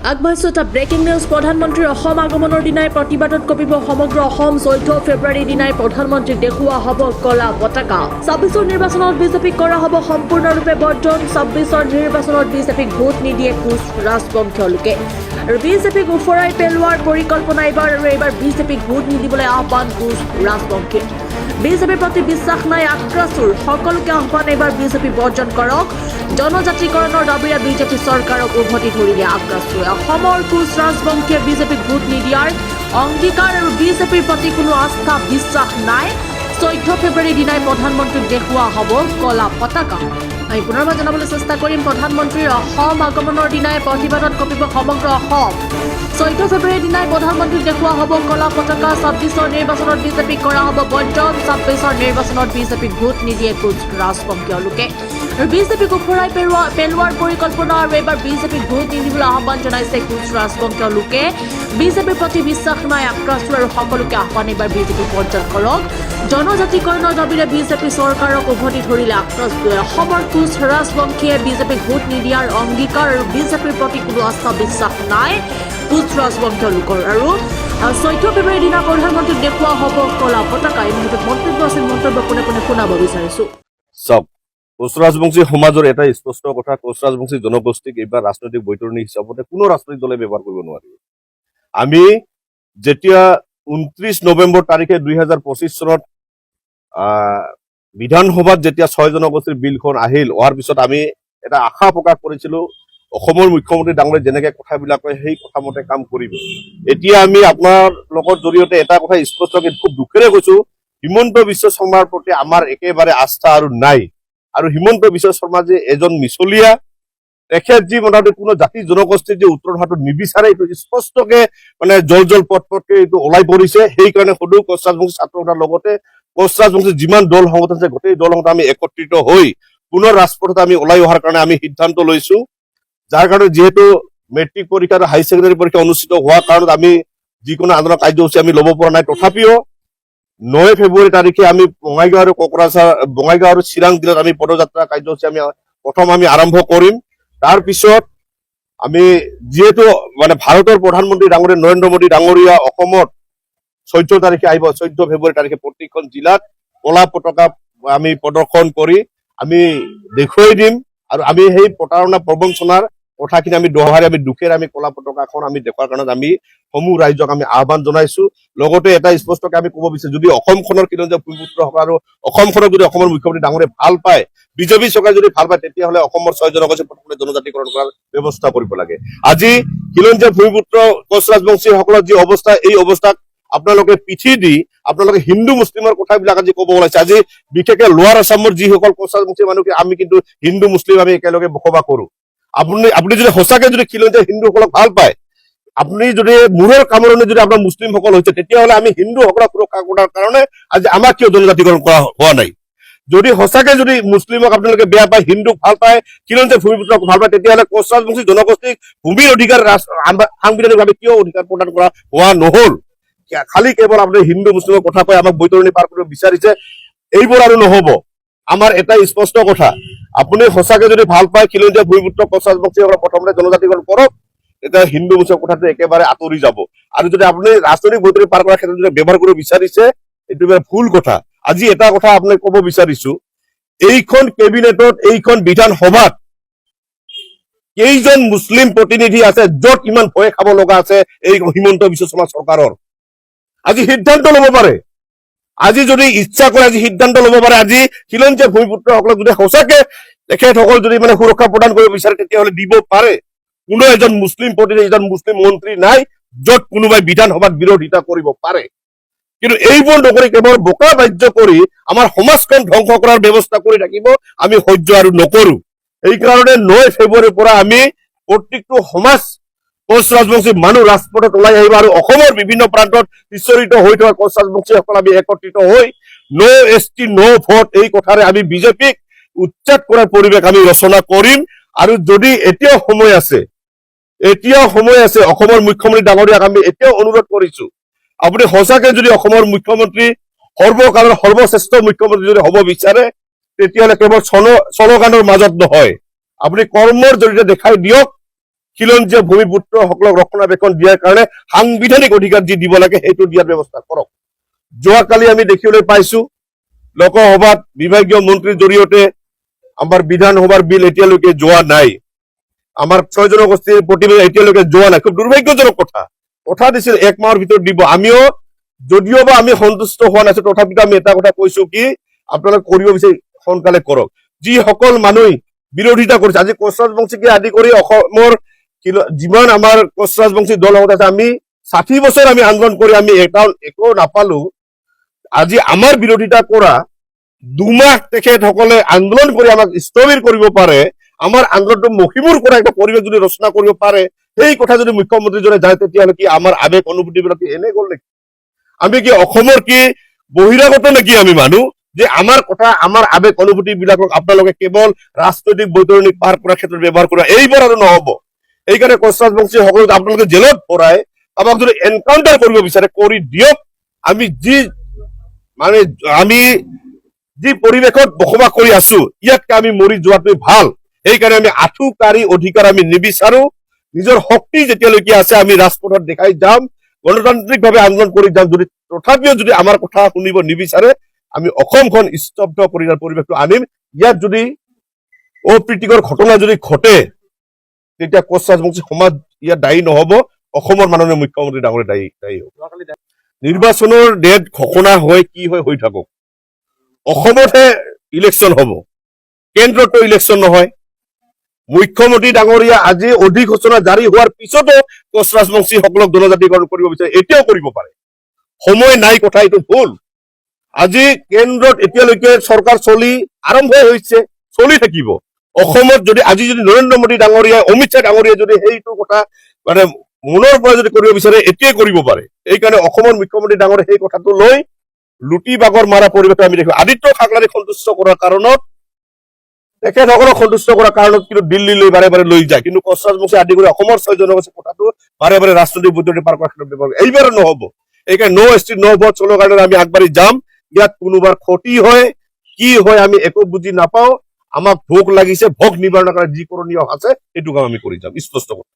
আগবাঢ়িছো এটা breaking news. প্ৰধানমন্ত্ৰীৰ অসম আগমনৰ দিনাই প্ৰতিবাদত কঁপিব সমগ্ৰ অসম। 14 ফেব্ৰুৱাৰীৰ দিনাই প্ৰধানমন্ত্ৰীক দেখুওৱা হ'ব কলা পতাকা। 26ৰ নিৰ্বাচনত বিজেপিক কৰা হ'ব সম্পূৰ্ণৰূপে বৰ্জন। 26ৰ নিৰ্বাচনত বিজেপিক ভোট নিদিয়ে কোচ ৰাজবংশীয় লোকে। আৰু বিজেপিক উফৰাই পেলোৱাৰ পৰিকল্পনা এইবাৰ বিজেপিক ভোট নিদিবলৈ আহ্বান কোচ ৰাজবংশী। বিজেপিৰ প্ৰতি বিশ্বাস নাই আক্ৰাসুৰ। সকলোকে আহ্বান এইবাৰ বিজেপি বৰ্জন কৰক। জনজাতিকৰণৰ দাবীৰে বিজেপি চৰকাৰক উভতি ধৰিলে আক্ৰাসুৰে। অসমৰ কোচ ৰাজবংশীয়ে বিজেপিক ভোট নিদিয়াৰ অংগীকাৰ আৰু বিজেপিৰ প্ৰতি কোনো আস্থা বিশ্বাস নাই। 14 ফেব্ৰুৱাৰীৰ দিনাই প্ৰধানমন্ত্ৰীক দেখুওৱা হ'ব কলা পতাকা। আমি পুনৰবাৰ জনাবলৈ চেষ্টা কৰিম, প্ৰধানমন্ত্ৰীৰ অসম আগমনৰ দিনাই প্ৰতিবাদত কঁপিব সমগ্ৰ অসম। 14 ফেব্ৰুৱাৰীৰ দিনাই প্ৰধানমন্ত্ৰীক দেখুওৱা হ'ব কলা পতাকা। 26ৰ নিৰ্বাচনত বিজেপিক কৰা হ'ব বৰ্জন। 26ৰ নিৰ্বাচনত বিজেপিক ভোট নিদিয়ে কোচ ৰাজবংশীয় লোকে। আৰু বিজেপিক উফৰাই পেলোৱাৰ পৰিকল্পনা আৰু এইবাৰ বিজেপিক ভোট নিদিবলৈ আহ্বান জনাইছে কোচ ৰাজবংশীয় লোকে। বিজেপিৰ প্ৰতি বিশ্বাস নাই আক্ৰাসুৰ আৰু সকলোকে আহ্বান এইবাৰ বিজেপি বৰ্জন কৰক। জনজাতিকৰণৰ দাবীৰে বিজেপি চৰকাৰক উভতি ধৰিলে আক্ৰাসুৰে। অসমৰ কোচ ৰাজবংশীয়ে বিজেপিক ভোট নিদিয়াৰ অংগীকাৰ আৰু বিজেপিৰ প্ৰতি কোনো আস্থা বিশ্বাস নাই কোচ ৰাজবংশীয় লোকৰ। আৰু 14 ফেব্ৰুৱাৰীৰ দিনা প্ৰধানমন্ত্ৰীক দেখুওৱা হ'ব কলা পতাকা। এই মুহূৰ্তত মন্তব্য আছিল, মন্তব্য কোনে কোনে শুনাব বিচাৰিছো। কোচ ৰাজবংশী সমাজৰ এটা স্পষ্ট কথা, কোচ ৰাজবংশী জনগোষ্ঠীক এইবাৰ ৰাজনৈতিক বৈতৰণী হিচাপতে কোনো ৰাজনৈতিক দলে ব্যৱহাৰ কৰিব নোৱাৰিব। আমি যেতিয়া 29 নৱেম্বৰ তাৰিখে 2025 চনত বিধানসভাত যেতিয়া 6 জনগোষ্ঠীৰ বিলখন আহিল, অহাৰ পিছত আমি এটা আশা প্ৰকাশ কৰিছিলো অসমৰ মুখ্যমন্ত্ৰী ডাঙৰীয়ে যেনেকে কথাবিলাক কয় সেই কথা মতে কাম কৰিব। এতিয়া আমি আপোনাৰ লগত জৰিয়তে এটা কথা স্পষ্টকৈ খুব দুখেৰে কৈছো, হিমন্ত বিশ্ব শৰ্মাৰ প্ৰতি আমাৰ একেবাৰে আস্থা আৰু নাই। আৰু হিমন্ত বিশ্ব শৰ্মা যে এজন মিছলীয়া, তেখেত যি মোটামুটি কোনো জাতি জনগোষ্ঠীৰ যে উত্তৰ হোৱাটো নিবিচাৰে, এইটো স্পষ্টকে মানে জল পটকে এইটো ওলাই পৰিছে। সেইকাৰণে সদৌ কোচ ৰাজবংশী ছাত্ৰ সন্থাৰ লগতে কোচ ৰাজবংশী যিমান দল সংগঠন আছে গোটেই দল সংগঠন আমি একত্ৰিত হৈ পুনৰ ৰাজপথত আমি ওলাই অহাৰ কাৰণে আমি সিদ্ধান্ত লৈছো। যাৰ কাৰণে যিহেতু মেট্ৰিক পৰীক্ষা আৰু হাই ছেকেণ্ডাৰী পৰীক্ষা অনুষ্ঠিত হোৱাৰ কাৰণত আমি যিকোনো আন্দোলন কাৰ্যসূচী আমি ল'ব পৰা নাই। তথাপিও 9 ফেব্ৰুৱাৰী তাৰিখে আমি বঙাইগাঁও আৰু কোকৰাঝাৰ, বঙাইগাঁও আৰু চিৰাং জিলাত আমি পদযাত্ৰা কাৰ্যসূচী আমি প্ৰথম আৰম্ভ কৰিম। তাৰ পিছত আমি যিহেতু মানে ভাৰতৰ প্ৰধানমন্ত্ৰী ডাঙৰীয়া নৰেন্দ্ৰ মোদী ডাঙৰীয়া অসমত 14 তাৰিখে আহিব, 14 ফেব্ৰুৱাৰী তাৰিখে প্ৰতিখন জিলাত কলা পতাকা আমি প্ৰদৰ্শন কৰি আমি দেখুৱাই দিম। আৰু আমি সেই প্ৰতাৰণা প্ৰবঞ্চনাৰ কথাখিনি আমি দোহাৰি আমি দুখেৰে আমি কলা পতাকাখন আমি দেখুৱাৰ কাৰণে আমি সমূহ ৰাইজক আমি আহ্বান জনাইছো। লগতে এটা স্পষ্টকে আমি ক'ব বিচাৰো, যদি অসমখনৰ খিলঞ্জীয়া ভূমিপুত্ৰসকল আৰু অসমখনক যদি অসমৰ মুখ্যমন্ত্ৰী ডাঙৰীয়ে ভাল পায়, বিজেপি চৰকাৰে যদি ভাল পায়, তেতিয়াহ'লে অসমৰ 6 জনগোষ্ঠী প্ৰথমে জনজাতিকৰণ কৰাৰ ব্যৱস্থা কৰিব লাগে। আজি খিলঞ্জীয়া ভূমিপুত্ৰ কোচ ৰাজবংশীসকলৰ যি অৱস্থা, এই অৱস্থাক আপোনালোকে পিঠি দি আপোনালোকে হিন্দু মুছলিমৰ কথাবিলাক আজি ক'ব ওলাইছে। আজি বিশেষকে লোৱাৰ আছামৰ যিসকল কোচ ৰাজবংশী মানুহ, আমি কিন্তু হিন্দু মুছলিম আমি একেলগে বসবাস কৰো। আপুনি যদি সঁচাকে যদি খিলঞ্জীয়া হিন্দুসকলক ভাল পায়, আপুনি যদি মূৰৰ কামৰণি যদি আপোনাৰ মুছলিমসকল হৈছে, তেতিয়াহ'লে আমি হিন্দুসকলক সুৰক্ষা কৰাৰ কাৰণে আজি আমাক কিয় জনজাতিকৰণ কৰা হোৱা নাই? যদি সঁচাকে যদি মুছলিমক আপোনালোকে বেয়া পায়, হিন্দুক ভাল পায়, খিলঞ্জীয়া ভূমিপুত্ৰক ভাল পায়, তেতিয়াহ'লে কোচ ৰাজবংশী জনগোষ্ঠীক ভূমিৰ অধিকাৰ সাংবিধানিকভাৱে কিয় অধিকাৰ প্ৰদান কৰা হোৱা নহল? খালি কেৱল আপুনি হিন্দু মুছলিমৰ কথা কৈ আমাক বৈতৰণি পাৰ কৰিব বিচাৰিছে, এইবোৰ আৰু নহব। আমাৰ এটাই স্পষ্ট কথা, আপুনি সঁচাকে যদি ভাল পায় খিলঞ্জীয়া ভূমিপুত্ৰ কোচ ৰাজবংশীসকলক প্ৰথমতে জনজাতিকৰণ কৰক, তেতিয়া হিন্দু মুছলিমৰ কথাটো একেবাৰে আঁতৰি যাব। আৰু যদি আপুনি ৰাজনৈতিক বৈতৰণি পাৰ কৰাৰ ক্ষেত্ৰত যদি ব্যৱহাৰ কৰিব বিচাৰিছে, এইটো ভুল কথা। আজি এটা কথা আপোনাক ক'ব বিচাৰিছো, এইখন কেবিনেটত, এইখন বিধানসভাত কেইজন মুছলিম প্ৰতিনিধি আছে য'ত ইমান ভয় খাব লগা আছে এই হিমন্ত বিশ্ব শৰ্মা চৰকাৰৰ? আজি সিদ্ধান্ত ল'ব পাৰে, আজি যদি ইচ্ছা কৰে আজি সিদ্ধান্ত ল'ব পাৰে। আজি খিলঞ্জীয়া ভূমিপুত্ৰসকলক যদি সঁচাকে তেখেতসকল যদি মানে সুৰক্ষা প্ৰদান কৰিব বিচাৰে, তেতিয়াহ'লে দিব পাৰে। কোনো এজন মুছলিম প্ৰতিনিধি, এজন মুছলিম মন্ত্ৰী নাই য'ত কোনোবাই বিধানসভাত বিৰোধিতা কৰিব পাৰে। কিন্তু এইবোৰ নকৰি কেৱল বোকা বাহ্য কৰি আমাৰ সমাজখন ধ্বংস কৰাৰ ব্যৱস্থা কৰি থাকিব আমি সহ্য আৰু নকৰো। এইকাৰণে 9 ফেব্ৰুৱাৰীৰ পৰা আমি প্ৰত্যেকটো সমাজ কোচ ৰাজবংশী মানুহ ৰাজপথত ওলাই আহিব। আৰু অসমৰ বিভিন্ন প্ৰান্তত বিচৰিত হৈ থকা কোচ ৰাজবংশীসকল আমি একত্ৰিত হৈ নো এছটি নো ভোট এই কথাৰে আমি বিজেপিক উচ্ছেদ কৰাৰ পৰিৱেশ আমি ৰচনা কৰিম। আৰু যদি এতিয়াও সময় আছে, অসমৰ মুখ্যমন্ত্ৰী ডাঙৰীয়াক আমি এতিয়াও অনুৰোধ কৰিছো, আপুনি সঁচাকে যদি অসমৰ মুখ্যমন্ত্ৰী সৰ্বকালৰ সৰ্বশ্ৰেষ্ঠ মুখ্যমন্ত্ৰী যদি হ'ব বিচাৰে, তেতিয়াহ'লে কেৱল শ্লোগানৰ মাজত নহয়, আপুনি কৰ্মৰ জৰিয়তে দেখাই দিয়ক খিলঞ্জীয়া ভূমিপুত্ৰসকলক ৰক্ষণাবেক্ষণ দিয়াৰ কাৰণে সাংবিধানিক অধিকাৰ যি দিব লাগে সেইটো দিয়াৰ ব্যৱস্থা কৰক। যোৱাকালি আমি দেখিবলৈ পাইছো লোকসভাত বিভাগীয় মন্ত্ৰীৰ জৰিয়তে আমাৰ বিধানসভাৰ বিল এতিয়ালৈকে যোৱা নাই, আমাৰ 6 জনগোষ্ঠীৰ প্ৰতিবেদন এতিয়ালৈকে যোৱা নাই। খুব দুৰ্ভাগ্যজনক কথা দিছিল 1 মাহৰ ভিতৰত দিব। আমিও যদিও বা আমি সন্তুষ্ট হোৱা নাছিলো, তথাপিতো আমি এটা কথা কৈছো কি আপোনালোকে কৰিব বিচাৰি সোনকালে কৰক। যিসকল মানুহ বিৰোধিতা কৰিছে, আজি কোচ ৰাজবংশীকে আদি কৰি অসমৰ যিমান আমাৰ কোচ ৰাজবংশী দল আছে, আমি 60 বছৰ আমি আন্দোলন কৰি আমি একো নাপালো। আজি আমাৰ বিৰোধিতা কৰা 2 মাহ তেখেতসকলে আন্দোলন কৰি আমাক স্থবিৰ কৰিব পাৰে, আমাৰ আন্দোলনটো মহিমূৰ কৰা একটা পৰিৱেশ যদি ৰচনা কৰিব পাৰে, সেই কথা যদি মুখ্যমন্ত্ৰীজনে যায় তেতিয়াহ'লে কি আমাৰ আবেগ অনুভূতিবিলাক এনে গ'ল নেকি? আমি কি অসমৰ কি বহিৰাগত নেকি আমি মানুহ যে আমাৰ কথা আমাৰ আবেগ অনুভূতি বিলাকক আপোনালোকে কেৱল ৰাজনৈতিক বৈতৰণিক পাৰ কৰাৰ ক্ষেত্ৰত ব্যৱহাৰ কৰা, এইবাৰ আৰু নহ'ব। এইকাৰণে কোচ ৰাজবংশী সকলক আপোনালোকে জেলত ভৰাই আমাক যদি এনকাউণ্টাৰ কৰিব বিচাৰে কৰি দিয়ক। আমি যি পৰিৱেশত বসবাস কৰি আছো ইয়াতকে আমি মৰি যোৱাটোৱে ভাল। সেইকাৰণে আমি আঁঠুকাৰি অধিকাৰ আমি নিবিচাৰো। নিজৰ শক্তি যেতিয়ালৈকে আছে আমি ৰাজপথত দেখাই যাম, গণতান্ত্ৰিকভাৱে আন্দোলন কৰি যাম। তথাপিও যদি আমাৰ কথা শুনিব নিবিচাৰে, আমি অসমখন স্তব্ধ কৰি পৰিৱেশটো আনিম। ইয়াত যদি অপ্ৰীতিকৰ ঘটনা যদি ঘটে তেতিয়া কোচ ৰাজবংশী সমাজ ইয়াত দায়ী নহব, অসমৰ মাননীয় মুখ্যমন্ত্ৰী ডাঙৰীয়া দায়ী হ'ব। নিৰ্বাচনৰ ডেট ঘোষণা হয় কি হয় হৈ থাকক, অসমতহে ইলেকশ্যন হ'ব, কেন্দ্ৰতো ইলেকশ্যন নহয়। মুখ্যমন্ত্ৰী ডাঙৰীয়া আজি অধিসূচনা জাৰি হোৱাৰ পিছতো কোচ ৰাজবংশীসকলক জনজাতিকৰণ কৰিব বিচাৰে, এতিয়াও কৰিব পাৰে, সময় নাই, কথা এইটো ভুল। আজি কেন্দ্ৰত এতিয়ালৈকে চৰকাৰ আৰম্ভ হৈছে, চলি থাকিব। অসমত যদি আজি নৰেন্দ্ৰ মোদী ডাঙৰীয়া, অমিত শ্বাহ ডাঙৰীয়া যদি সেইটো কথা মনৰ পৰা যদি কৰিব বিচাৰে এতিয়াই কৰিব পাৰে। এইকাৰণে অসমৰ মুখ্যমন্ত্ৰী ডাঙৰীয়া সেই কথাটো লৈ লুটি বাগৰ মাৰা পৰিৱেশ আমি দেখো। আদিত্য ঠাকৰেক সন্তুষ্ট কৰাৰ কাৰণত, তেখেতসকলক সন্তুষ্ট কৰাৰ কাৰণত কিন্তু দিল্লীলৈ বাৰে বাৰে লৈ যায়, কিন্তু কোচ ৰাজবংশী আদি কৰি অসমৰ 6 জনগোষ্ঠীৰ কথাটো বাৰে বাৰে ৰাজনৈতিক বৈতৰণি পাৰ কৰাৰ ক্ষেত্ৰত ব্যৱহাৰ কৰে। এইবাৰ নহ'ব। এইকাৰণে নো ষ্ট্ৰীট নো ভোট চলোৱাৰ কাৰণে আমি আগবাঢ়ি যাম। ইয়াত কোনোবাৰ ক্ষতি হয় কি হয় আমি একো বুজি নাপাওঁ। আমাক ভোক লাগিছে, ভোক নিবাৰণৰ কাৰণে যি কৰণীয় আছে সেইটো কাম আমি কৰি যাম, স্পষ্ট কথা।